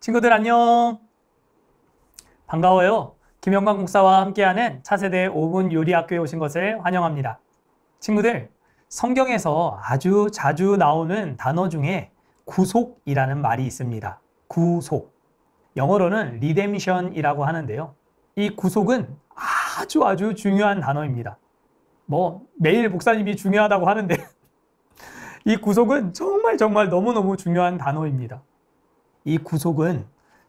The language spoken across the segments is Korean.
친구들 안녕. 반가워요. 김영광 목사와 함께하는 차세대 5분 요리학교에 오신 것을 환영합니다. 친구들, 성경에서 아주 자주 나오는 단어 중에 구속이라는 말이 있습니다. 구속. 영어로는 redemption이라고 하는데요. 이 구속은 아주 중요한 단어입니다. 매일 목사님이 중요하다고 하는데 이 구속은 정말 너무너무 중요한 단어입니다. 이 구속은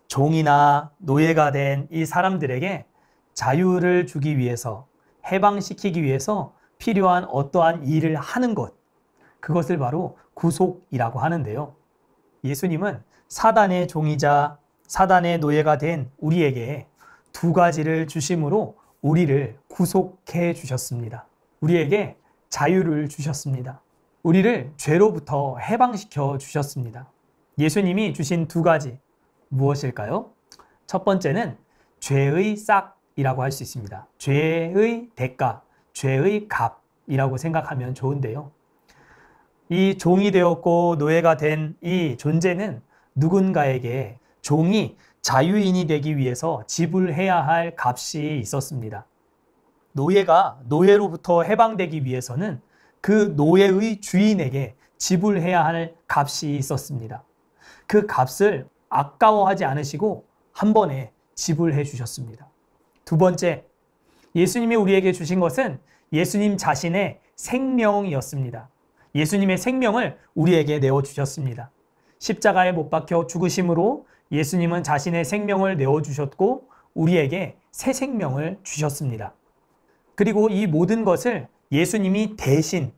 종이나 노예가 된 이 사람들에게 자유를 주기 위해서, 해방시키기 위해서 필요한 어떠한 일을 하는 것, 그것을 바로 구속이라고 하는데요. 예수님은 사단의 종이자 사단의 노예가 된 우리에게 두 가지를 주심으로 우리를 구속해 주셨습니다. 우리에게 자유를 주셨습니다. 우리를 죄로부터 해방시켜 주셨습니다. 예수님이 주신 두 가지 무엇일까요? 첫 번째는 죄의 싹이라고 할 수 있습니다. 죄의 대가, 죄의 값이라고 생각하면 좋은데요. 이 종이 되었고 노예가 된 이 존재는 누군가에게 종이 자유인이 되기 위해서 지불해야 할 값이 있었습니다. 노예가 노예로부터 해방되기 위해서는 그 노예의 주인에게 지불해야 할 값이 있었습니다. 그 값을 아까워하지 않으시고 한 번에 지불해 주셨습니다. 두 번째, 예수님이 우리에게 주신 것은 예수님 자신의 생명이었습니다. 예수님의 생명을 우리에게 내어주셨습니다. 십자가에 못 박혀 죽으심으로 예수님은 자신의 생명을 내어주셨고 우리에게 새 생명을 주셨습니다. 그리고 이 모든 것을 예수님이 대신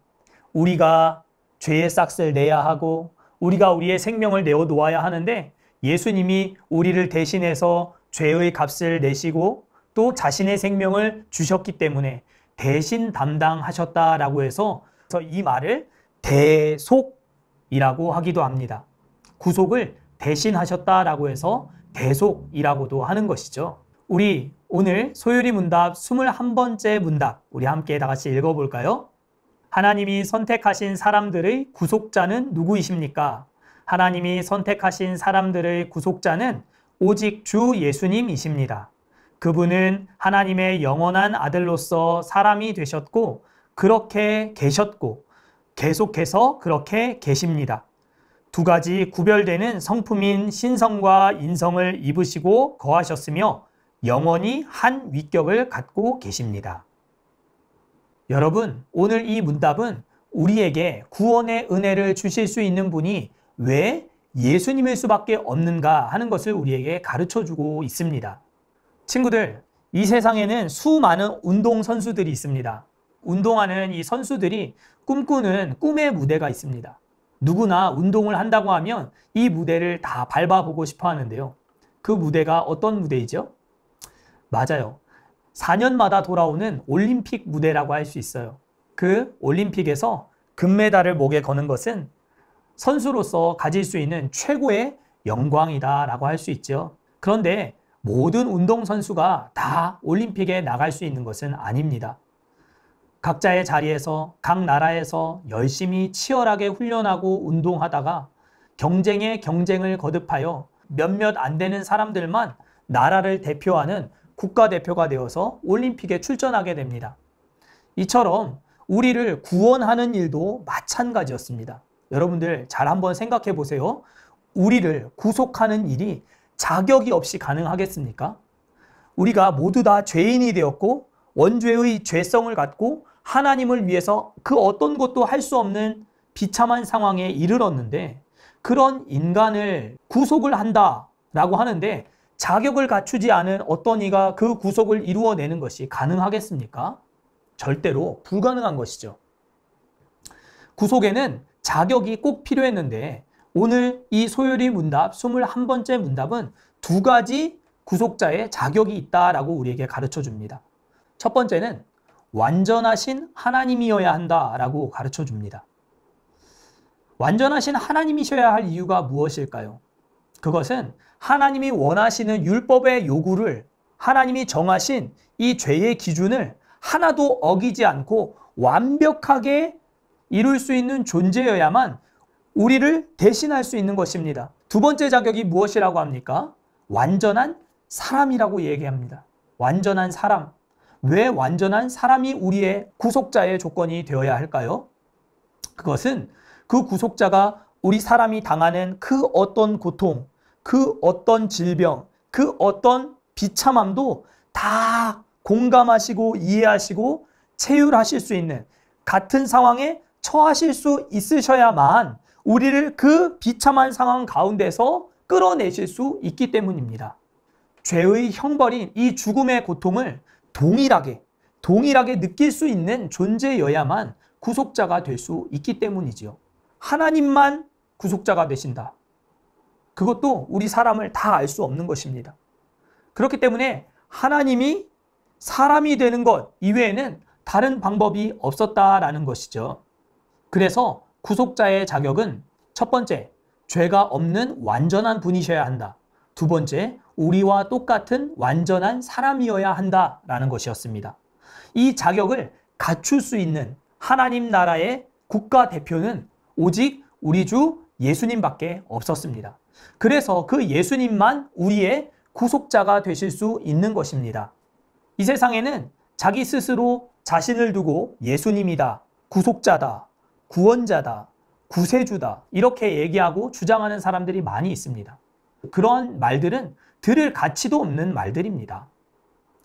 우리가 죄의 싹을 내야 하고 우리가 우리의 생명을 내어놓아야 하는데 예수님이 우리를 대신해서 죄의 값을 내시고 또 자신의 생명을 주셨기 때문에 대신 담당하셨다라고 해서 이 말을 대속이라고 하기도 합니다. 구속을 대신하셨다라고 해서 대속이라고도 하는 것이죠. 우리 오늘 소요리 문답 21번째 문답 우리 함께 다 같이 읽어볼까요? 하나님이 선택하신 사람들의 구속자는 누구이십니까? 하나님이 선택하신 사람들의 구속자는 오직 주 예수님이십니다. 그분은 하나님의 영원한 아들로서 사람이 되셨고 그렇게 계셨고 계속해서 그렇게 계십니다. 두 가지 구별되는 성품인 신성과 인성을 입으시고 거하셨으며 영원히 한 위격을 갖고 계십니다. 여러분, 오늘 이 문답은 우리에게 구원의 은혜를 주실 수 있는 분이 왜 예수님일 수밖에 없는가 하는 것을 우리에게 가르쳐주고 있습니다. 친구들, 이 세상에는 수많은 운동선수들이 있습니다. 운동하는 이 선수들이 꿈꾸는 꿈의 무대가 있습니다. 누구나 운동을 한다고 하면 이 무대를 다 밟아보고 싶어 하는데요. 그 무대가 어떤 무대이죠? 맞아요. 4년마다 돌아오는 올림픽 무대라고 할 수 있어요. 그 올림픽에서 금메달을 목에 거는 것은 선수로서 가질 수 있는 최고의 영광이다라고 할 수 있죠. 그런데 모든 운동선수가 다 올림픽에 나갈 수 있는 것은 아닙니다. 각자의 자리에서 각 나라에서 열심히 치열하게 훈련하고 운동하다가 경쟁에 경쟁을 거듭하여 몇몇 안 되는 사람들만 나라를 대표하는 국가대표가 되어서 올림픽에 출전하게 됩니다. 이처럼 우리를 구원하는 일도 마찬가지였습니다. 여러분들 잘 한번 생각해 보세요. 우리를 구속하는 일이 자격이 없이 가능하겠습니까? 우리가 모두 다 죄인이 되었고 원죄의 죄성을 갖고 하나님을 위해서 그 어떤 것도 할 수 없는 비참한 상황에 이르렀는데 그런 인간을 구속을 한다라고 하는데 자격을 갖추지 않은 어떤 이가 그 구속을 이루어내는 것이 가능하겠습니까? 절대로 불가능한 것이죠. 구속에는 자격이 꼭 필요했는데 오늘 이 소요리 문답 21번째 문답은 두 가지 구속자의 자격이 있다라고 우리에게 가르쳐 줍니다. 첫 번째는 완전하신 하나님이어야 한다라고 가르쳐 줍니다. 완전하신 하나님이셔야 할 이유가 무엇일까요? 그것은 하나님이 원하시는 율법의 요구를 하나님이 정하신 이 죄의 기준을 하나도 어기지 않고 완벽하게 이룰 수 있는 존재여야만 우리를 대신할 수 있는 것입니다. 두 번째 자격이 무엇이라고 합니까? 완전한 사람이라고 얘기합니다. 완전한 사람. 왜 완전한 사람이 우리의 구속자의 조건이 되어야 할까요? 그것은 그 구속자가 우리 사람이 당하는 그 어떤 고통, 그 어떤 질병, 그 어떤 비참함도 다 공감하시고 이해하시고 체휼하실 수 있는 같은 상황에 처하실 수 있으셔야만 우리를 그 비참한 상황 가운데서 끌어내실 수 있기 때문입니다. 죄의 형벌인 이 죽음의 고통을 동일하게 느낄 수 있는 존재여야만 구속자가 될 수 있기 때문이지요. 하나님만 구속자가 되신다. 그것도 우리 사람을 다 알 수 없는 것입니다. 그렇기 때문에 하나님이 사람이 되는 것 이외에는 다른 방법이 없었다라는 것이죠. 그래서 구속자의 자격은 첫 번째, 죄가 없는 완전한 분이셔야 한다. 두 번째, 우리와 똑같은 완전한 사람이어야 한다라는 것이었습니다. 이 자격을 갖출 수 있는 하나님 나라의 국가대표는 오직 우리 주 예수님밖에 없었습니다. 그래서 그 예수님만 우리의 구속자가 되실 수 있는 것입니다. 이 세상에는 자기 스스로 자신을 두고 예수님이다, 구속자다, 구원자다, 구세주다 이렇게 얘기하고 주장하는 사람들이 많이 있습니다. 그러한 말들은 들을 가치도 없는 말들입니다.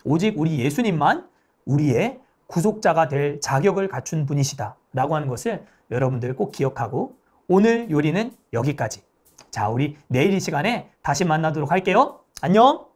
오직 우리 예수님만 우리의 구속자가 될 자격을 갖춘 분이시다 라고 하는 것을 여러분들 꼭 기억하고 오늘 요리는 여기까지. 자, 우리 내일 이 시간에 다시 만나도록 할게요. 안녕!